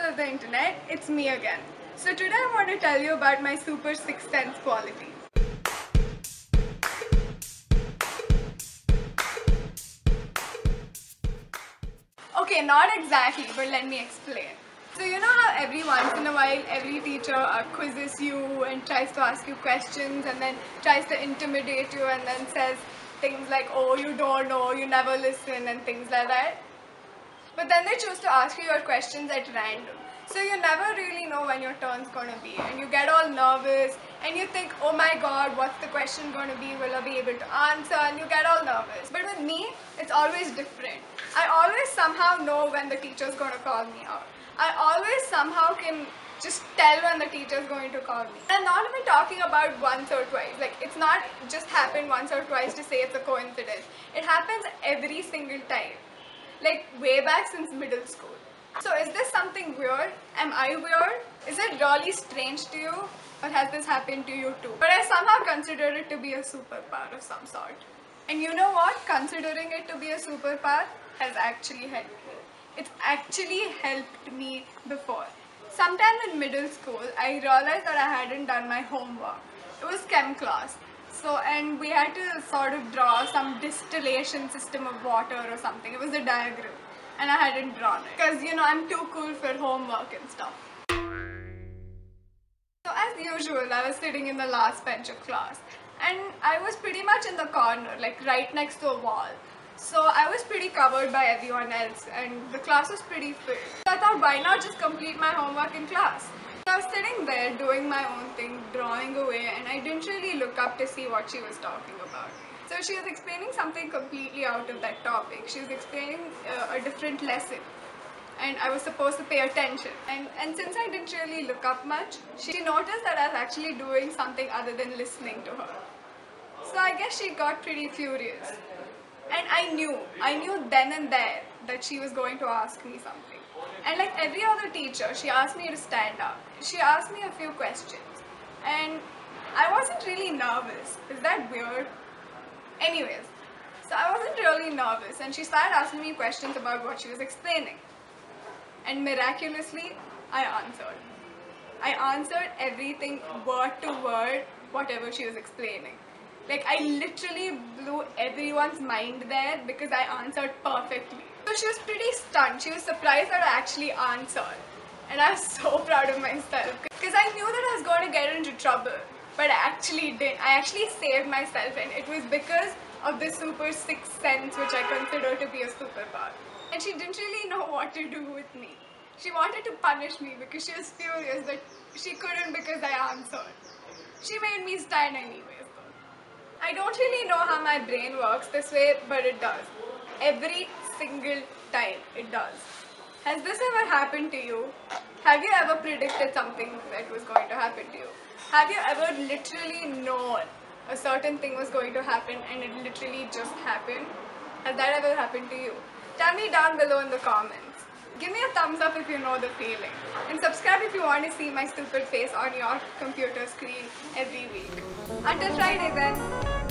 of the internet, it's me again. So today I want to tell you about my super sixth sense quality. Okay, not exactly, but let me explain. So you know how every once in a while every teacher quizzes you and tries to ask you questions and then tries to intimidate you and then says things like, oh, you don't know, you never listen and things like that. But then they choose to ask you your questions at random. So you never really know when your turn's going to be and you get all nervous and you think, oh my god, what's the question going to be? Will I be able to answer? And you get all nervous. But with me, it's always different. I always somehow know when the teacher's going to call me out. I always somehow can just tell when the teacher's going to call me. I'm not even talking about once or twice. Like, it's not just happened once or twice to say it's a coincidence. It happens every single time. Like way back since middle school. So is this something weird? Am I weird? Is it really strange to you? Or has this happened to you too? But I somehow consider it to be a superpower of some sort. And you know what? Considering it to be a superpower has actually helped me. It's actually helped me before. Sometime in middle school, I realized that I hadn't done my homework. It was chem class. So, and we had to sort of draw some distillation system of water or something. It was a diagram. And I hadn't drawn it. Because, you know, I'm too cool for homework and stuff. So as usual, I was sitting in the last bench of class. And I was pretty much in the corner, like right next to a wall. So I was pretty covered by everyone else and the class was pretty filled. So I thought, why not just complete my homework in class? I was sitting there doing my own thing, drawing away, and I didn't really look up to see what she was talking about. So she was explaining something completely out of that topic. She was explaining a different lesson and I was supposed to pay attention. And since I didn't really look up much, she noticed that I was actually doing something other than listening to her. So I guess she got pretty furious. And I knew then and there that she was going to ask me something. And like every other teacher, she asked me to stand up. She asked me a few questions. And I wasn't really nervous. Is that weird? Anyways, so I wasn't really nervous and she started asking me questions about what she was explaining. And miraculously, I answered. I answered everything word to word, whatever she was explaining. Like, I literally blew everyone's mind there because I answered perfectly. So she was pretty stunned. She was surprised that I actually answered. And I was so proud of myself. Because I knew that I was going to get into trouble. But I actually didn't. I actually saved myself. And it was because of the super sixth sense, which I consider to be a superpower. And she didn't really know what to do with me. She wanted to punish me because she was furious that she couldn't because I answered. She made me stand anyways. I don't really know how my brain works this way, but it does. Every single time it does. Has this ever happened to you? Have you ever predicted something that was going to happen to you? Have you ever literally known a certain thing was going to happen and it literally just happened? Has that ever happened to you? Tell me down below in the comments. Give me a thumbs up if you know the feeling. And subscribe if you want to see my stupid face on your computer screen every week. Until Friday then.